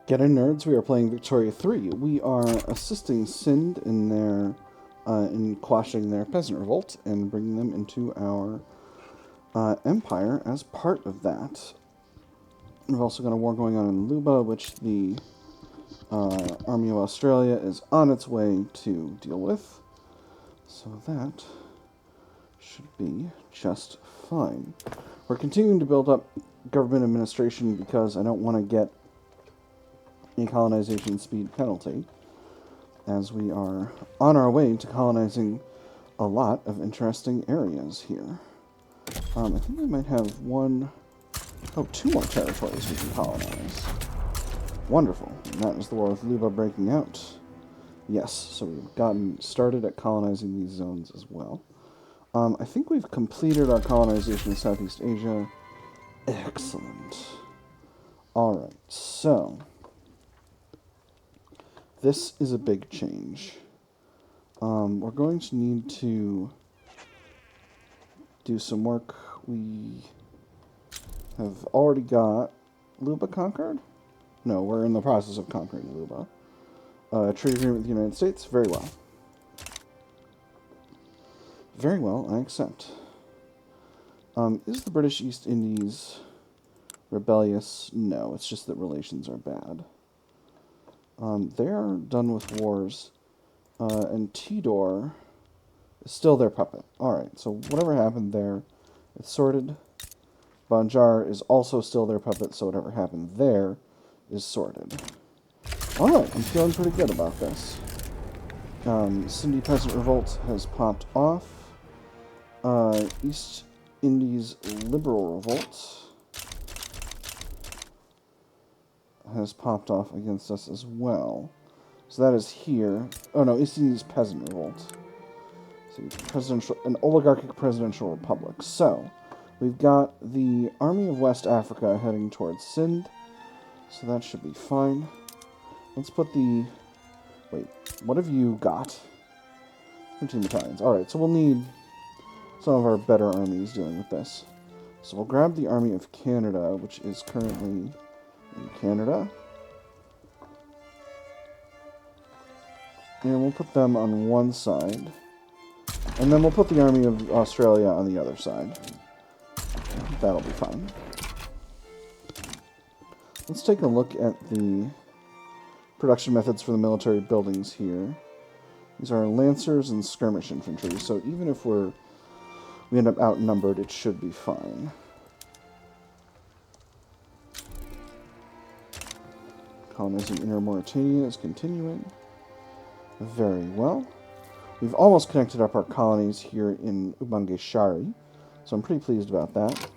Get in, nerds. We are playing Victoria 3. We are assisting Sind in their in quashing their peasant revolt and bringing them into our empire as part of that. We've also got a war going on in Luba, which the Army of Australia is on its way to deal with. So that should be just fine. We're continuing to build up government administration because I don't want to get a colonization speed penalty, as we are on our way to colonizing a lot of interesting areas here. I think we might have two more territories we can colonize. Wonderful. And that is the war with Luba breaking out. Yes, so we've gotten started at colonizing these zones as well. I think we've completed our colonization of Southeast Asia. Excellent. Alright, so this is a big change. We're going to need to do some work. We have already got Luba conquered? No, we're in the process of conquering Luba. Trade agreement with the United States? Very well. Very well, I accept. Is the British East Indies rebellious? No, it's just that relations are bad. They're done with wars, and Tidor is still their puppet. Alright, so whatever happened there, it's sorted. Banjar is also still their puppet, so whatever happened there is sorted. Alright, I'm feeling pretty good about this. Sindhi Peasant Revolt has popped off. East Indies Liberal Revolt has popped off against us as well. So that is here. Oh no, East Indies Peasant Revolt. So an oligarchic presidential republic. So we've got the Army of West Africa heading towards Sind. So that should be fine. Let's put the... Wait, what have you got? 13 battalions. Alright, so we'll need some of our better armies dealing with this. So we'll grab the Army of Canada, which is currently in Canada. And we'll put them on one side. And then we'll put the Army of Australia on the other side. That'll be fine. Let's take a look at the production methods for the military buildings here. These are lancers and skirmish infantry, so even if we end up outnumbered, it should be fine. Colonizing Inner Mauritania is continuing. Very well. We've almost connected up our colonies here in Ubangeshari, so I'm pretty pleased about that.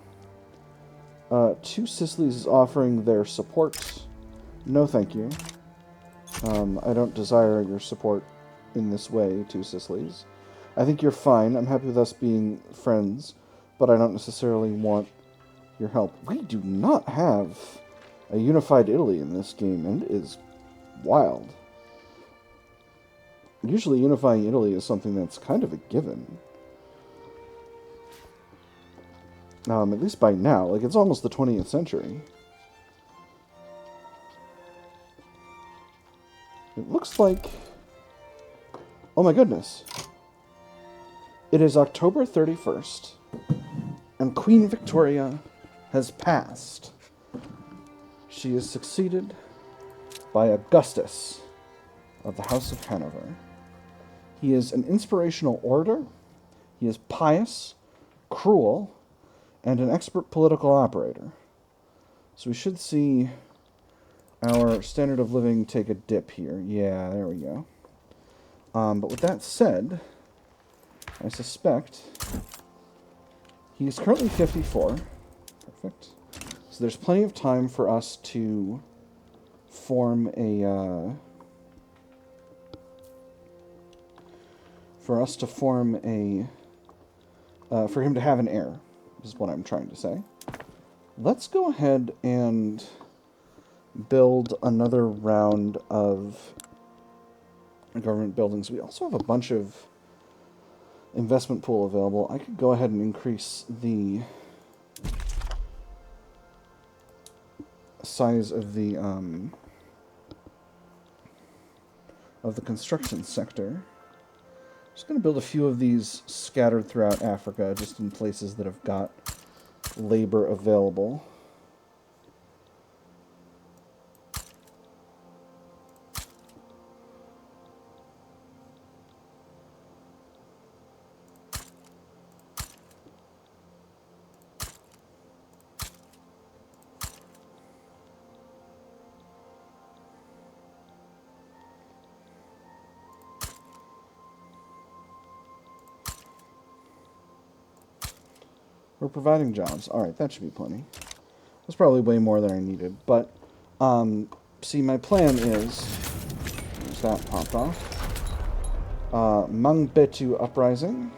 Two Sicilies is offering their support. No, thank you. I don't desire your support in this way, Two Sicilies. I think you're fine. I'm happy with us being friends, but I don't necessarily want your help. We do not have a unified Italy in this game, and it is wild. Usually unifying Italy is something that's kind of a given. At least by now. Like, it's almost the 20th century. It looks like... Oh my goodness. It is October 31st, and Queen Victoria has passed. She is succeeded by Augustus of the House of Hanover. He is an inspirational orator, he is pious, cruel, and an expert political operator. So we should see our standard of living take a dip here. Yeah, there we go. But with that said, I suspect he is currently 54. Perfect. So there's plenty of time for us to form a... for him to have an heir, is what I'm trying to say. Let's go ahead and build another round of government buildings. We also have a bunch of investment pool available. I could go ahead and increase the size of the of the construction sector. Just going to build a few of these scattered throughout Africa, just in places that have got labor available. We're providing jobs. Alright, that should be plenty. That's probably way more than I needed. But, see, my plan is... There's that popped off. Mangbetu Uprising.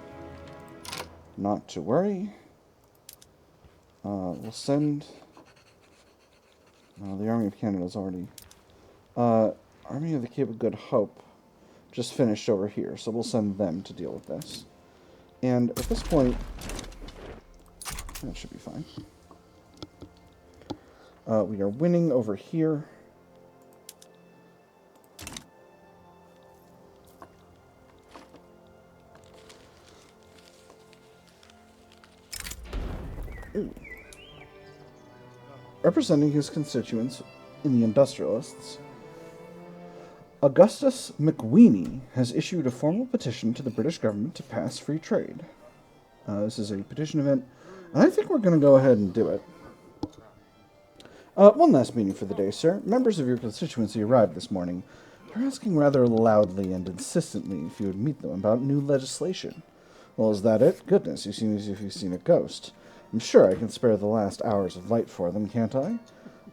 Not to worry. We'll send... the Army of Canada's already... Army of the Cape of Good Hope just finished over here, so we'll send them to deal with this. And at this point... That should be fine. We are winning over here. Ooh. Representing his constituents in the industrialists, Augustus McWeeny has issued a formal petition to the British government to pass free trade. This is a petition event. I think we're going to go ahead and do it. One last meeting for the day, sir. Members of your constituency arrived this morning. They're asking rather loudly and insistently if you would meet them about new legislation. Well, is that it? Goodness, you seem as if you've seen a ghost. I'm sure I can spare the last hours of light for them, can't I?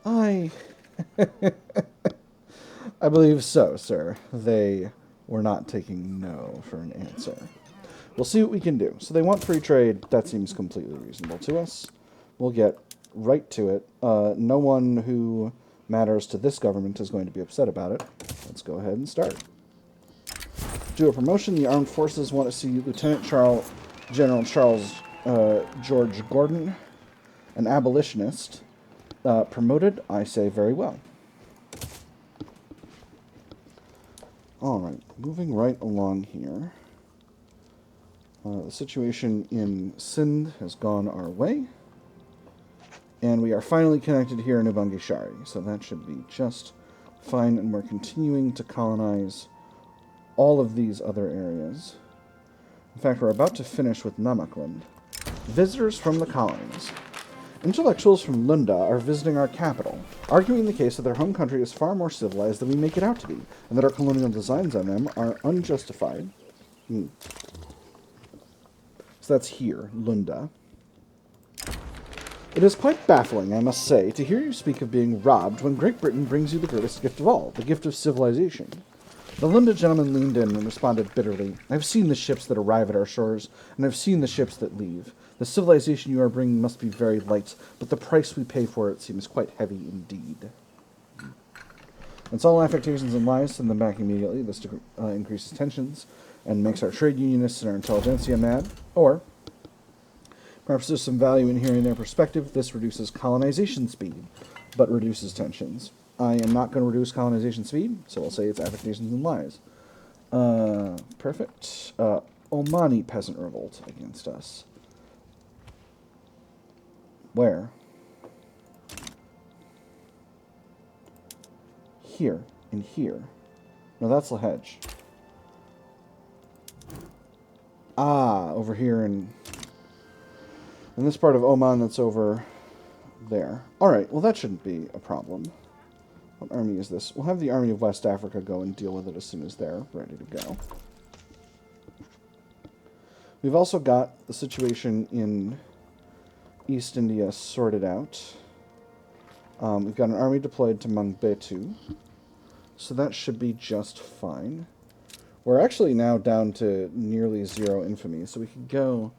I believe so, sir. They were not taking no for an answer. We'll see what we can do. So they want free trade. That seems completely reasonable to us. We'll get right to it. No one who matters to this government is going to be upset about it. Let's go ahead and start. Do a promotion. The armed forces want to see General Charles George Gordon, an abolitionist, promoted. I say very well. All right, moving right along here. The situation in Sindh has gone our way. And we are finally connected here in Ubangishari, so that should be just fine. And we're continuing to colonize all of these other areas. In fact, we're about to finish with Namakland. Visitors from the colonies. Intellectuals from Lunda are visiting our capital, arguing the case that their home country is far more civilized than we make it out to be, and that our colonial designs on them are unjustified. So that's here, Lunda. It is quite baffling, I must say, to hear you speak of being robbed when Great Britain brings you the greatest gift of all, the gift of civilization. The Lunda gentleman leaned in and responded bitterly. I've seen the ships that arrive at our shores, and I've seen the ships that leave. The civilization you are bringing must be very light, but the price we pay for it seems quite heavy indeed. It's all affectations and lies. Send them back immediately. This increases tensions and makes our trade unionists and our intelligentsia mad. Or, perhaps there's some value in hearing their perspective. This reduces colonization speed, but reduces tensions. I am not going to reduce colonization speed, so I'll say it's affectations and lies. Perfect. Omani peasant revolt against us. Where? Here. And here. No, that's the hedge. Ah, over here in this part of Oman that's over there. Alright, well that shouldn't be a problem. What army is this? We'll have the Army of West Africa go and deal with it as soon as they're ready to go. We've also got the situation in East India sorted out. We've got an army deployed to Mangbetu, so that should be just fine. We're actually now down to nearly 0 infamy, so we could go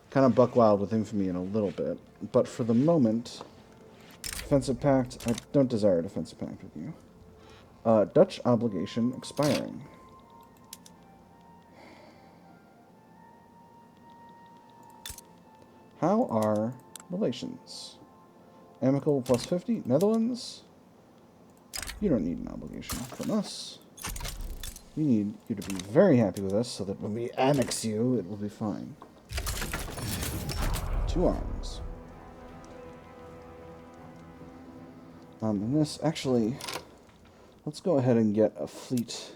kind of buck wild with infamy in a little bit. But for the moment, defensive pact, I don't desire a defensive pact with you. Dutch obligation expiring. How are relations? Amicable plus 50. Netherlands? You don't need an obligation from us. We need you to be very happy with us so that when we annex you, it will be fine. 2 arms. And this, actually, let's go ahead and get a fleet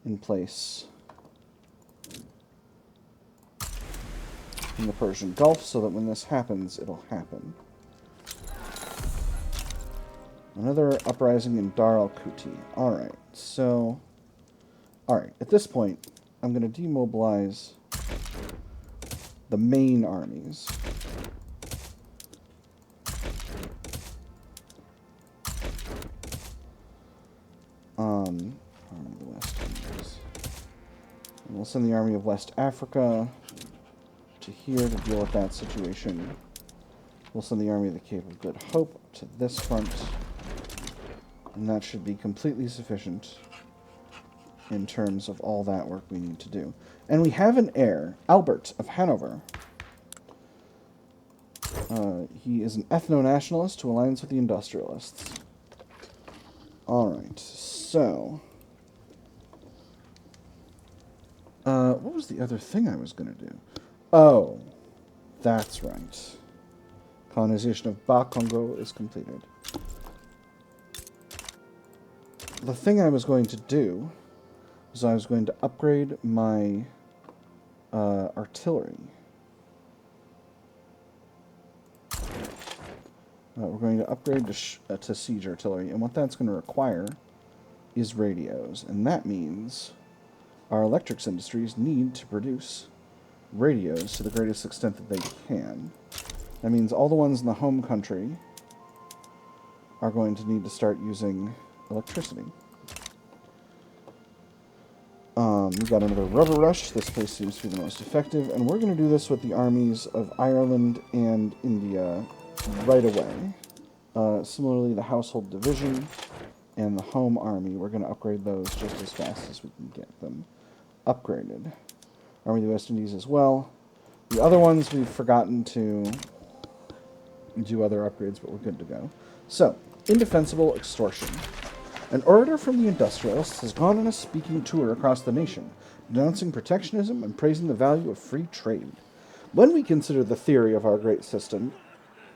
in place in the Persian Gulf so that when this happens, it'll happen. Another uprising in Dar al-Kuti. Alright, so... Alright, at this point, I'm going to demobilize the main armies. Army of the West Indies. And we'll send the Army of West Africa to here to deal with that situation. We'll send the Army of the Cape of Good Hope to this front. And that should be completely sufficient in terms of all that work we need to do. And we have an heir, Albert of Hanover. He is an ethno-nationalist who aligns with the industrialists. Alright, so... what was the other thing I was going to do? Oh, that's right. Colonization of Bas-Congo is completed. The thing I was going to do was I was going to upgrade my artillery. We're going to upgrade to siege artillery, and what that's going to require is radios, and that means our electrics industries need to produce radios to the greatest extent that they can. That means all the ones in the home country are going to need to start using electricity. We've got another rubber rush. This place seems to be the most effective, and we're going to do this with the armies of Ireland and India right away. Similarly, the household division and the home army, we're going to upgrade those just as fast as we can get them upgraded. Army of the West Indies as well. The other ones we've forgotten to do other upgrades, but we're good to go. So, indefensible extortion. An orator from the industrialists has gone on a speaking tour across the nation, denouncing protectionism and praising the value of free trade. When we consider the theory of our great system,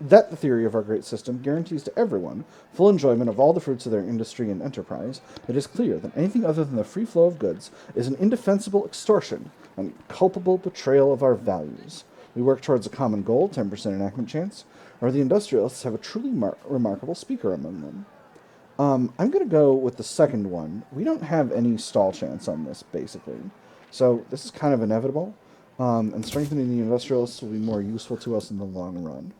guarantees to everyone full enjoyment of all the fruits of their industry and enterprise, it is clear that anything other than the free flow of goods is an indefensible extortion and culpable betrayal of our values. We work towards a common goal, 10% enactment chance, or the industrialists have a truly remarkable speaker among them. I'm going to go with the second one. We don't have any stall chance on this, basically. So this is kind of inevitable, and strengthening the industrialists will be more useful to us in the long run.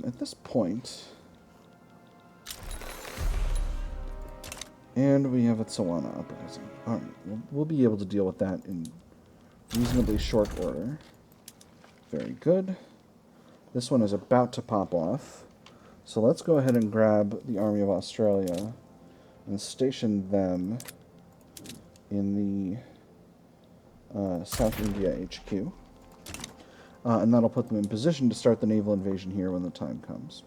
At this point, and we have a Tsawana uprising. Alright, we'll be able to deal with that in reasonably short order. Very good. This one is about to pop off. So let's go ahead and grab the Army of Australia and station them in the South India HQ. And that'll put them in position to start the naval invasion here when the time comes.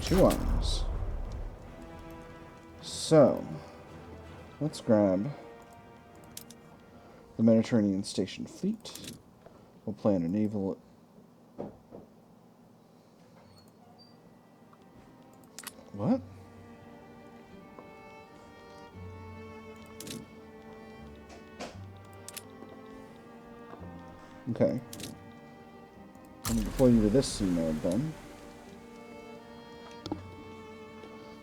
2 arms. So, let's grab the Mediterranean Station Fleet. We'll plan a naval... What? Okay. I'm going to deploy you to this sea node then.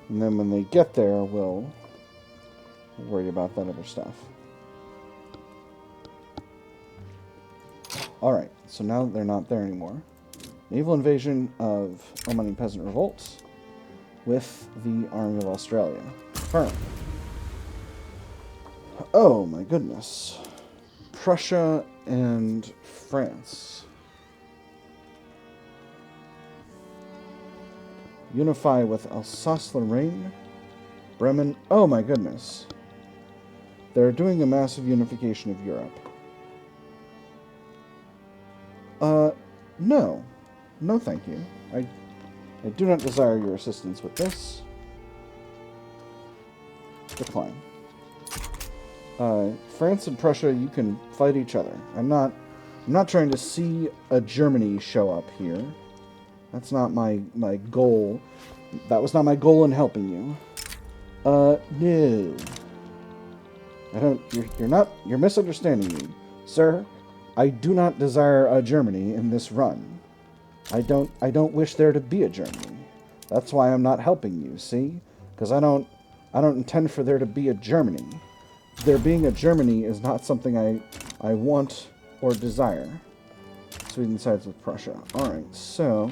And then when they get there, we'll worry about that other stuff. Alright, so now that they're not there anymore. Naval invasion of Omani Peasant Revolt with the Army of Australia. Confirmed. Oh my goodness. Prussia and France. Unify with Alsace-Lorraine, Bremen. Oh my goodness. They're doing a massive unification of Europe. No. No, thank you. I do not desire your assistance with this. Decline. France and Prussia, you can fight each other. I'm not trying to see a Germany show up here. That's not my goal. That was not my goal in helping you. No. I don't. You're misunderstanding me, sir. I do not desire a Germany in this run. I don't wish there to be a Germany. That's why I'm not helping you. See, because I don't intend for there to be a Germany. There being a Germany is not something I want or desire. Sweden sides with Prussia. All right, so,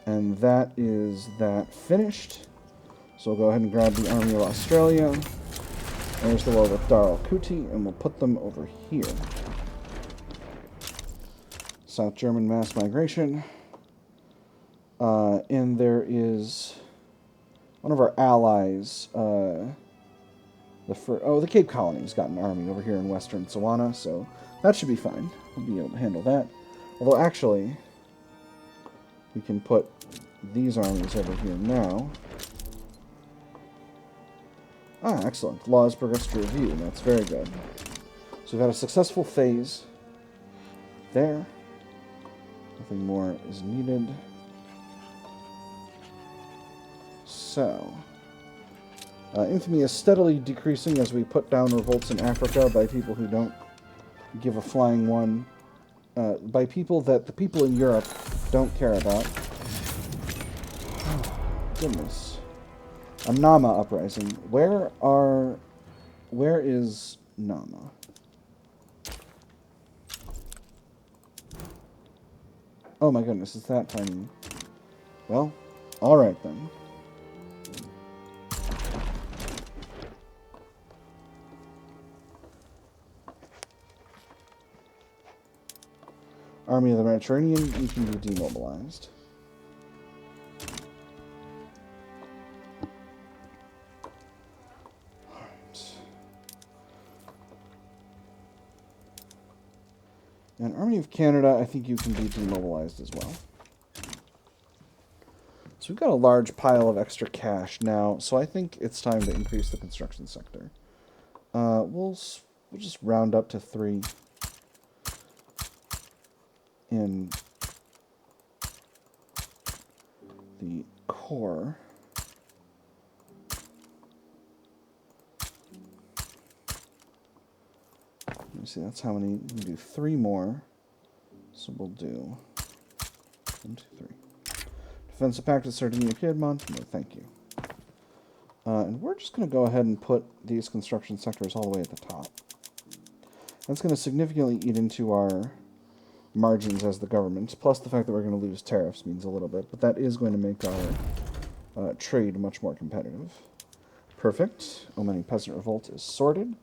and that is that finished. So we'll go ahead and grab the Army of Australia. There's the war with Dar al-Kuti, and we'll put them over here. South German mass migration. And there is one of our allies, the Cape Colony's got an army over here in western Sawana, so that should be fine. We'll be able to handle that. Although, actually, we can put these armies over here now. Ah, excellent. Laws progress to review. That's very good. So we've had a successful phase there. Nothing more is needed. So, infamy is steadily decreasing as we put down revolts in Africa by people who don't give a flying one. By people that the people in Europe don't care about. Oh, goodness. A Nama uprising. Where is Nama? Oh my goodness, is that tiny? Well, alright then. Army of the Mediterranean, you can be demobilized. And Army of Canada, I think you can be demobilized as well. So we've got a large pile of extra cash now, so I think it's time to increase the construction sector. We'll just round up to 3 in the core. Let me see, that's how many. We can do 3 more. So we'll do 1, 2, 3. Defensive Pact of Sardinia Piedmont. No, thank you. And we're just going to go ahead and put these construction sectors all the way at the top. That's going to significantly eat into our margins as the government, plus the fact that we're going to lose tariffs means a little bit, but that is going to make our trade much more competitive. Perfect. Omani Peasant Revolt is sorted.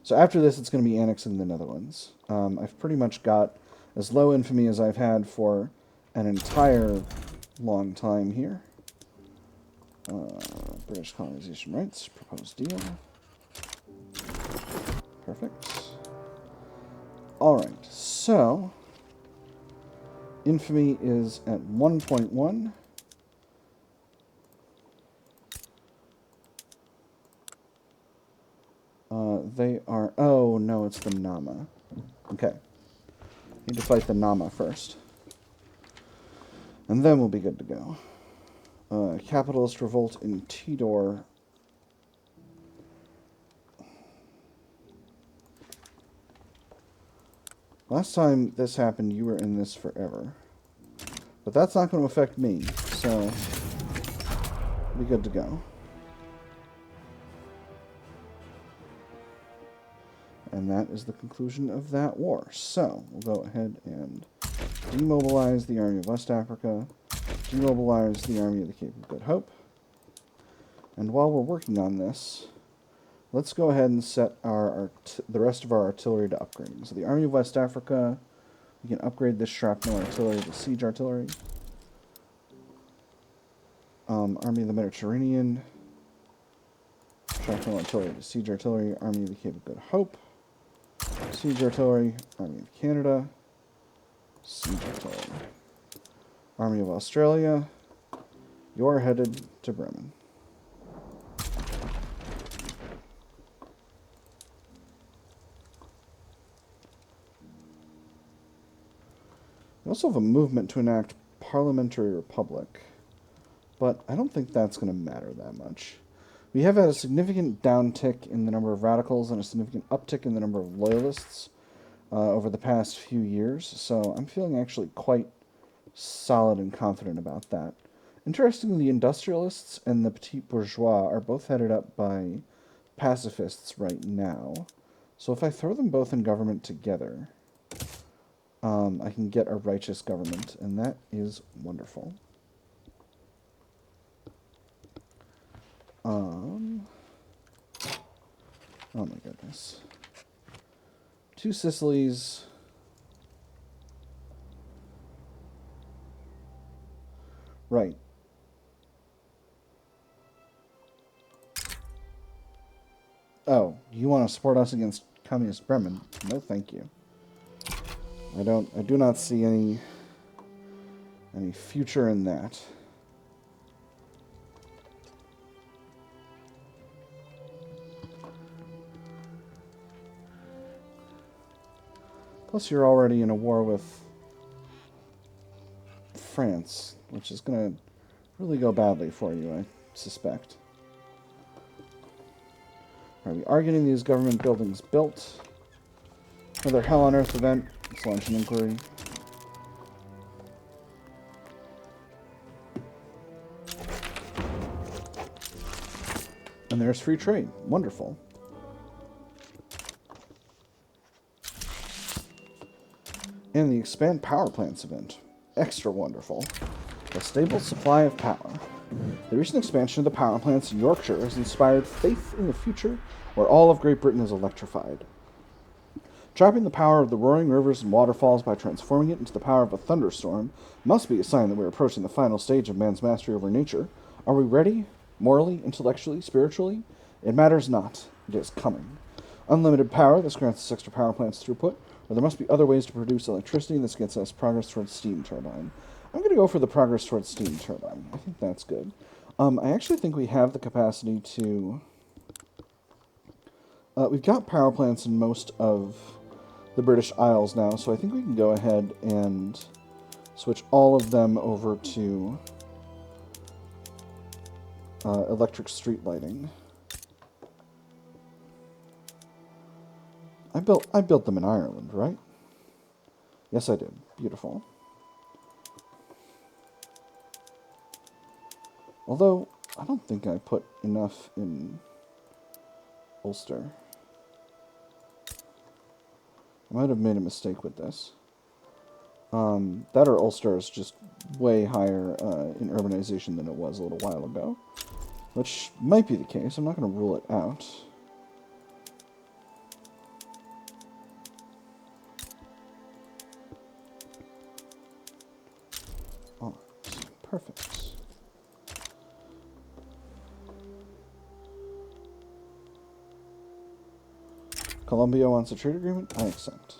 So after this, it's going to be annexing the Netherlands. I've pretty much got as low infamy as I've had for an entire long time here. British colonization rights, proposed deal. Perfect. Alright, so infamy is at 1.1. They are... Oh, no, it's the Nama. Okay. Need to fight the Nama first. And then we'll be good to go. Capitalist revolt in Tidor. Last time this happened, you were in this forever. But that's not going to affect me, so we'll be good to go. And that is the conclusion of that war. So, we'll go ahead and demobilize the Army of West Africa, demobilize the Army of the Cape of Good Hope. And while we're working on this, let's go ahead and set the rest of our artillery to upgrading. So the Army of West Africa, we can upgrade this shrapnel artillery to siege artillery. Army of the Mediterranean, shrapnel artillery to siege artillery. Army of the Cape of Good Hope. Siege Artillery, Army of Canada, Siege Artillery. Army of Australia, you're headed to Bremen. We also have a movement to enact parliamentary republic, but I don't think that's going to matter that much. We have had a significant downtick in the number of radicals and a significant uptick in the number of loyalists over the past few years, so I'm feeling actually quite solid and confident about that. Interestingly, the industrialists and the petit bourgeois are both headed up by pacifists right now, so if I throw them both in government together, I can get a righteous government, and that is wonderful. Oh my goodness. 2 Sicilies. Right. Oh, you want to support us against Communist Bremen? No, thank you. I do not see any future in that. Plus, you're already in a war with France, which is going to really go badly for you, I suspect. Are we are getting these government buildings built? Another hell on earth event. Let's launch an inquiry. And there's free trade. Wonderful. And the expand power plants event. Extra wonderful. A stable supply of power. The recent expansion of the power plants in Yorkshire has inspired faith in the future where all of Great Britain is electrified. Trapping the power of the roaring rivers and waterfalls by transforming it into the power of a thunderstorm must be a sign that we're approaching the final stage of man's mastery over nature. Are we ready? Morally, intellectually, spiritually? It matters not. It is coming. Unlimited power, this grants us extra power plants throughput, or there must be other ways to produce electricity, and this gets us progress towards steam turbine. I'm going to go for the progress towards steam turbine. I think that's good. I actually think we have the capacity to... we've got power plants in most of the British Isles now, so I think we can go ahead and switch all of them over to electric street lighting. I built them in Ireland, right? Yes, I did. Beautiful. Although, I don't think I put enough in Ulster. I might have made a mistake with this. That or Ulster is just way higher in urbanization than it was a little while ago. Which might be the case. I'm not going to rule it out. Alright. Perfect. Colombia wants a trade agreement? I accept.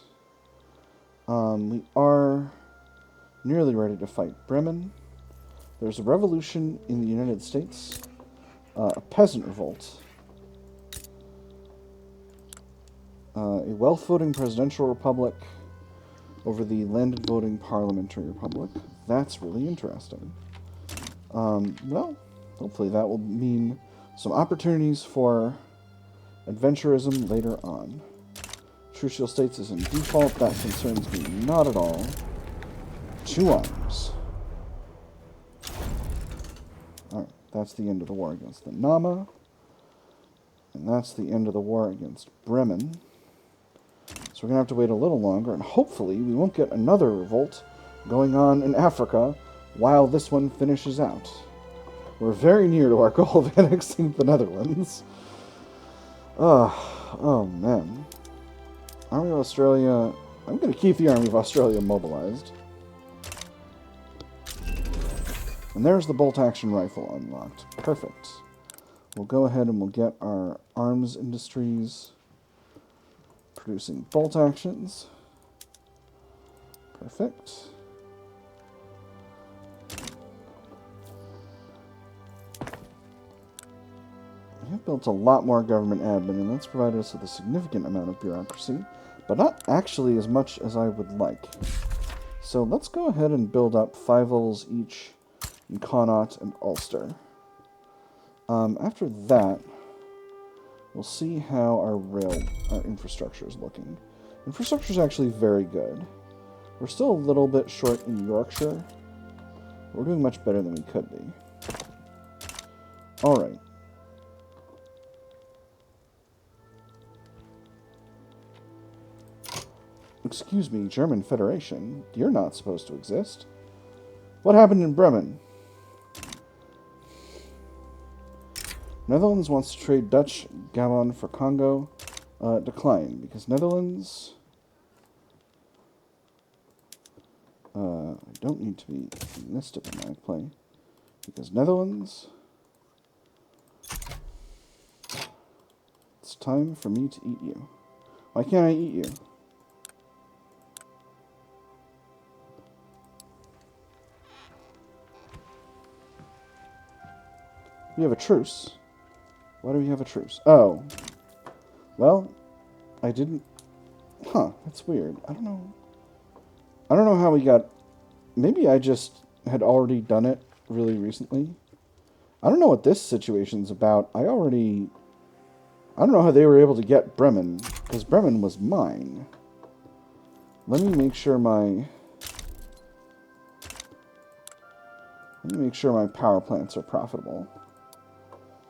We are nearly ready to fight Bremen. There's a revolution in the United States. A peasant revolt. A well-voting presidential republic over the landed voting parliamentary republic. That's really interesting. Well, hopefully that will mean some opportunities for adventurism later on. Trucial States is in default. That concerns me not at all. 2 arms. Alright, that's the end of the war against the Nama. And that's the end of the war against Bremen. So we're going to have to wait a little longer, and hopefully we won't get another revolt going on in Africa while this one finishes out. We're very near to our goal of annexing the Netherlands. Oh man. Army of Australia... I'm going to keep the Army of Australia mobilized. And there's the bolt-action rifle unlocked. Perfect. We'll go ahead and we'll get our arms industries producing bolt actions. Perfect. We have built a lot more government admin, and that's provided us with a significant amount of bureaucracy, but not actually as much as I would like. So let's go ahead and build up 5 levels each in Connaught and Ulster. After that, we'll see how our infrastructure is looking. Infrastructure is actually very good. We're still a little bit short in Yorkshire. We're doing much better than we could be. Alright. Excuse me, German Federation. You're not supposed to exist. What happened in Bremen? Netherlands wants to trade Dutch Gabon for Congo. Decline, because Netherlands... I don't need to be in this diplomatic play, because Netherlands... It's time for me to eat you. Why can't I eat you? We have a truce. Why do we have a truce? Oh. Well, I didn't... Huh, that's weird. I don't know how we got... Maybe I just had already done it really recently. I don't know what this situation's about. I don't know how they were able to get Bremen, because Bremen was mine. Let me make sure my power plants are profitable.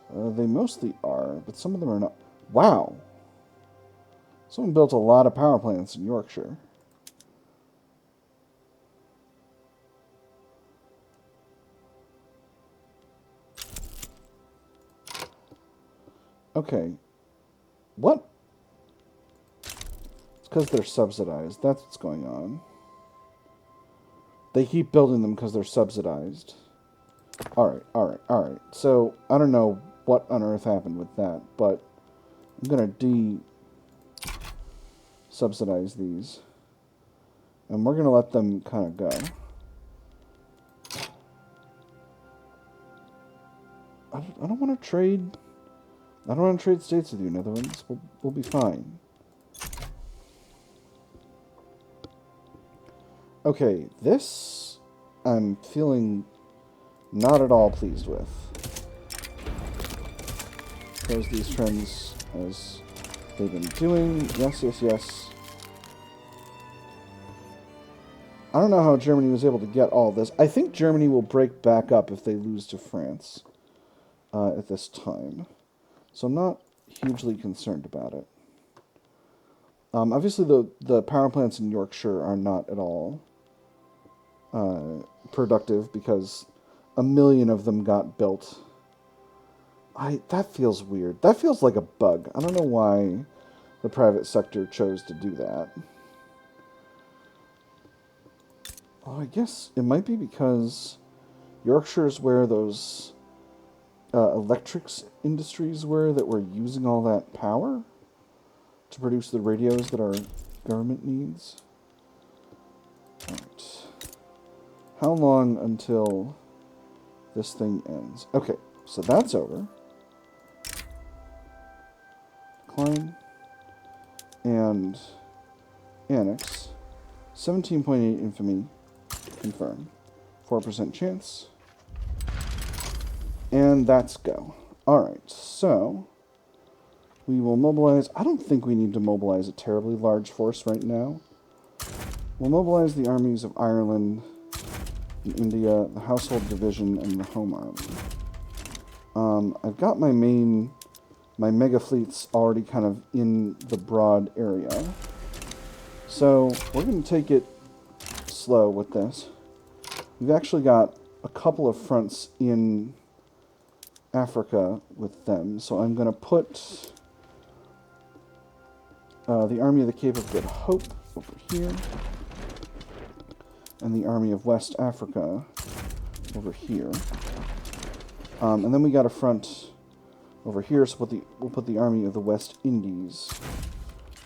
They mostly are, but some of them are not. Wow! Someone built a lot of power plants in Yorkshire. Okay. What? It's because they're subsidized. That's what's going on. They keep building them because they're subsidized. Alright. So, I don't know what on earth happened with that, but I'm going to subsidize these. And we're going to let them kind of go. I don't want to trade... I don't want to trade states with you, Netherlands. We'll be fine. Okay, this I'm feeling not at all pleased with. Close these trends as they've been doing. Yes. I don't know how Germany was able to get all this. I think Germany will break back up if they lose to France at this time. So I'm not hugely concerned about it. Obviously, the power plants in Yorkshire are not at all productive because 1 million of them got built. That feels weird. That feels like a bug. I don't know why the private sector chose to do that. Oh, I guess it might be because Yorkshire is where those electrics industries were that were using all that power to produce the radios that our government needs. Right. How long until this thing ends? Okay, so that's over. Decline. And annex. 17.8 infamy. Confirm. 4% chance. And that's go. Alright, so we will mobilize. I don't think we need to mobilize a terribly large force right now. We'll mobilize the armies of Ireland and India, the Household Division, and the Home Army. I've got my mega fleets already kind of in the broad area. So we're going to take it slow with this. We've actually got a couple of fronts in Africa with them, so I'm going to put the Army of the Cape of Good Hope over here, and the Army of West Africa over here. And then we got a front over here, so we'll put the Army of the West Indies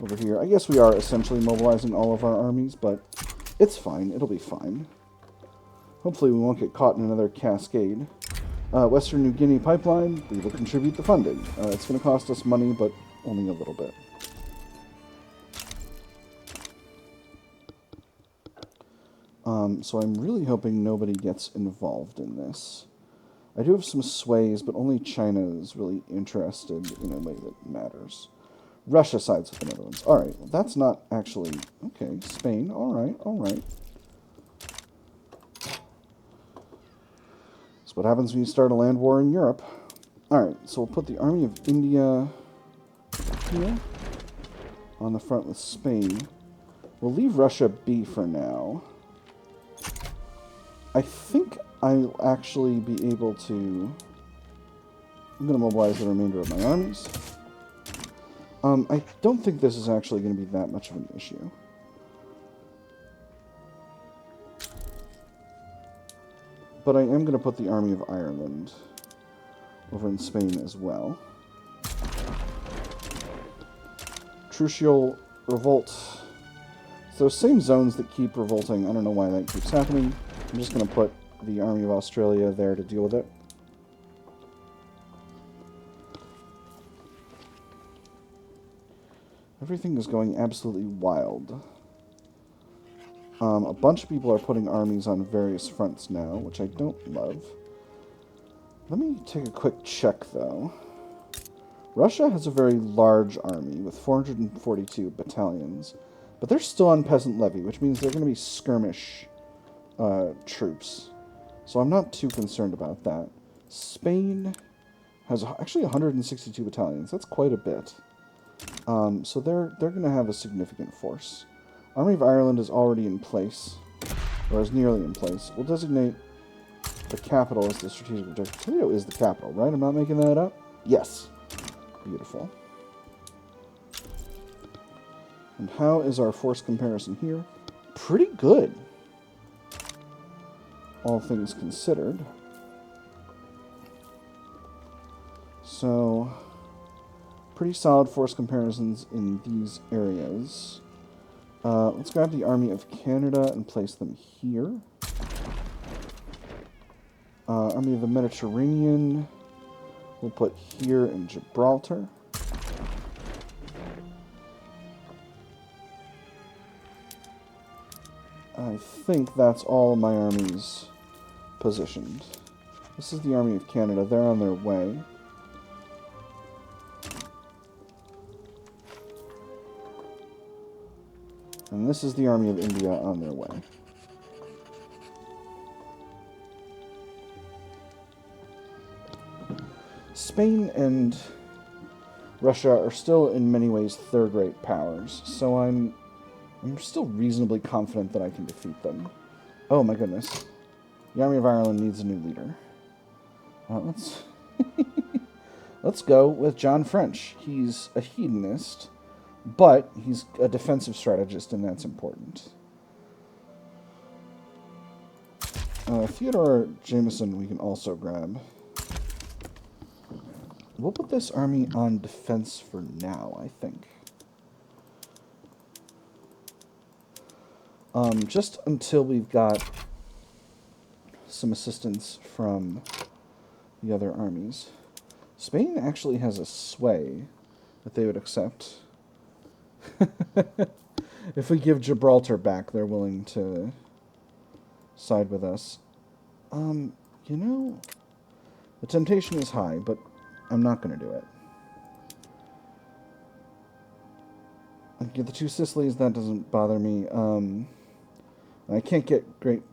over here. I guess we are essentially mobilizing all of our armies, but it's fine. It'll be fine. Hopefully we won't get caught in another cascade. Western New Guinea pipeline, we will contribute the funding. It's going to cost us money, but only a little bit. So I'm really hoping nobody gets involved in this. I do have some sways, but only China is really interested in a way that matters. Russia sides with the Netherlands. Alright, well, that's not actually... Okay, Spain. Alright, alright. That's what happens when you start a land war in Europe. Alright, so we'll put the army of India here on the front with Spain. We'll leave Russia be for now. I think I'll actually be able to... I'm going to mobilize the remainder of my armies. I don't think this is actually going to be that much of an issue. But I am going to put the army of Ireland over in Spain as well. Trucial revolt. It's those same zones that keep revolting. I don't know why that keeps happening. I'm just going to put the army of Australia there to deal with it. Everything is going absolutely wild. A bunch of people are putting armies on various fronts now, which I don't love. Let me take a quick check, though. Russia has a very large army with 442 battalions, but they're still on peasant levy, which means they're going to be skirmish troops. So I'm not too concerned about that. Spain has actually 162 battalions. That's quite a bit. So they're going to have a significant force. Army of Ireland is already in place, or is nearly in place. We'll designate the capital as the strategic objective. Toledo is the capital, right? I'm not making that up? Yes. Beautiful. And how is our force comparison here? Pretty good. All things considered. So, pretty solid force comparisons in these areas. Let's grab the Army of Canada and place them here. Army of the Mediterranean we'll put here in Gibraltar. I think that's all of my armies positioned. This is the Army of Canada. They're on their way. And this is the Army of India on their way. Spain and Russia are still in many ways third-rate powers, so I'm still reasonably confident that I can defeat them. Oh my goodness. The Army of Ireland needs a new leader. Let's go with John French. He's a hedonist, but he's a defensive strategist, and that's important. Theodore Jameson we can also grab. We'll put this army on defense for now, I think. Just until we've got some assistance from the other armies. Spain actually has a sway that they would accept. If we give Gibraltar back, they're willing to side with us. You know, the temptation is high, but I'm not going to do it. I can get the two Sicilies, that doesn't bother me. I can't get Great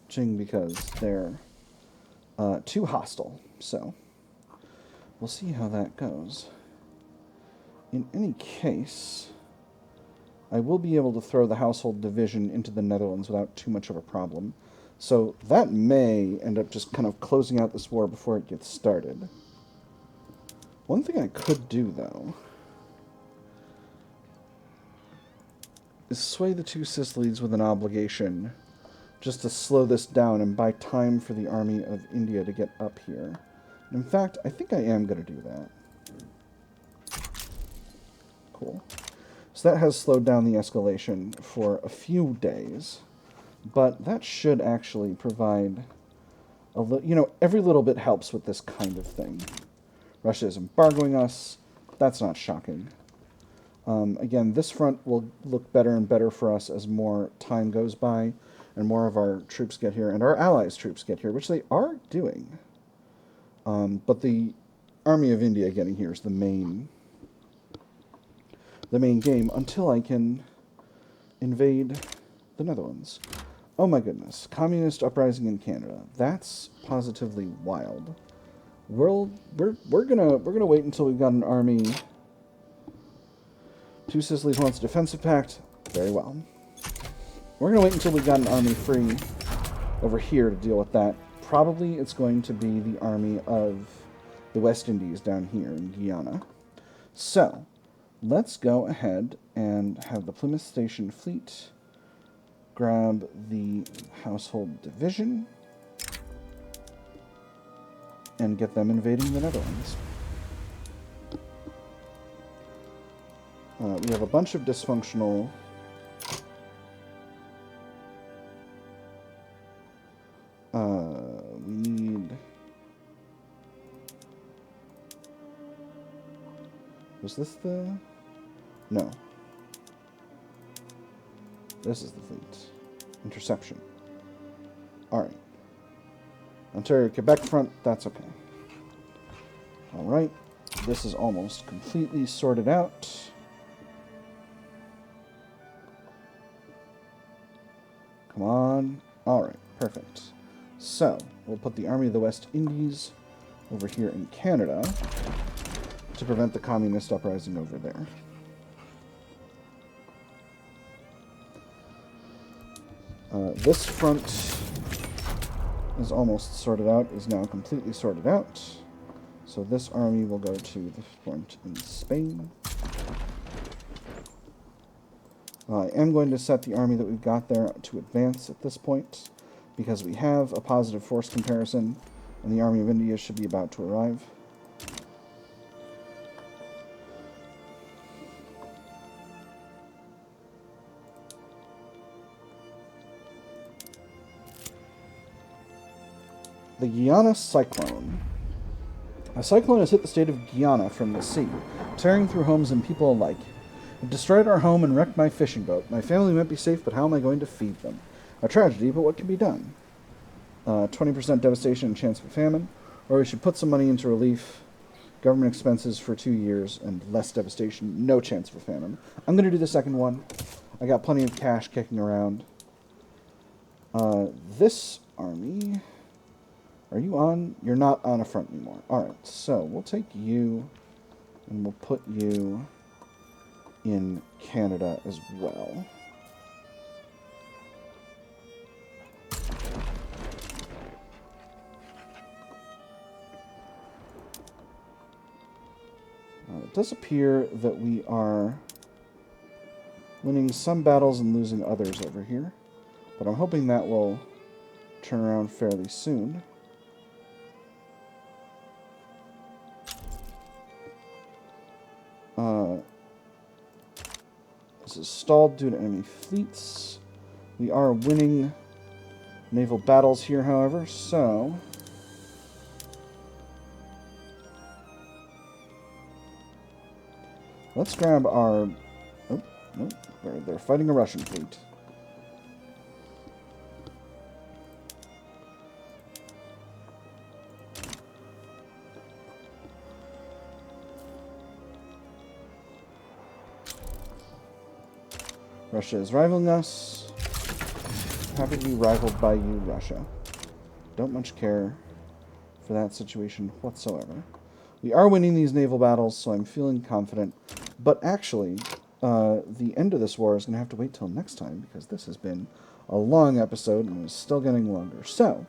Qing because they're too hostile, so we'll see how that goes. In any case, I will be able to throw the household division into the Netherlands without too much of a problem. So that may end up just kind of closing out this war before it gets started. One thing I could do, though, is sway the two Sicilies with an obligation just to slow this down and buy time for the army of India to get up here. In fact, I think I am going to do that. cool. So that has slowed down the escalation for a few days, but that should actually provide a little, you know, every little bit helps with this kind of thing. Russia is embargoing us. That's not shocking. Again, this front will look better and better for us as more time goes by and more of our troops get here and our allies' troops get here, which they are doing. But the Army of India getting here is the main game until I can invade the Netherlands. Oh my goodness, communist uprising in Canada. That's positively wild. We're gonna wait until we've got an army. Two Sicilies wants a defensive pact. Very well. We're gonna wait until we've got an army free over here to deal with that. Probably it's going to be the army of the West Indies down here in Guyana. So let's go ahead and have the Plymouth Station fleet grab the household division and get them invading the Netherlands. We have a bunch of dysfunctional we need... Was this the... No. This is the fleet. Interception. Alright. Ontario, Quebec front, that's okay. Alright. This is almost completely sorted out. Come on. Alright, perfect. So, we'll put the Army of the West Indies over here in Canada to prevent the communist uprising over there. This front is almost sorted out, is now completely sorted out. So this army will go to the front in Spain. I am going to set the army that we've got there to advance at this point, because we have a positive force comparison, and the Army of India should be about to arrive. The Guyana Cyclone. A cyclone has hit the state of Guyana from the sea, tearing through homes and people alike. It destroyed our home and wrecked my fishing boat. My family might be safe, but how am I going to feed them? A tragedy, but what can be done? 20% devastation and chance of famine, or we should put some money into relief, government expenses for 2 years, and less devastation, no chance of a famine. I'm going to do the second one. I got plenty of cash kicking around. This army... Are you on? You're not on a front anymore. Alright, so we'll take you and we'll put you in Canada as well. It does appear that we are winning some battles and losing others over here, but I'm hoping that will turn around fairly soon. This is stalled due to enemy fleets. We are winning naval battles here, however, so... Let's grab our... Oh, no, they're fighting a Russian fleet. Russia is rivaling us. Happy to be rivaled by you, Russia. Don't much care for that situation whatsoever. We are winning these naval battles, so I'm feeling confident. But actually, the end of this war is going to have to wait till next time, because this has been a long episode and is still getting longer. So,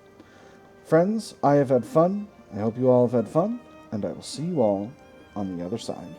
friends, I have had fun. I hope you all have had fun, and I will see you all on the other side.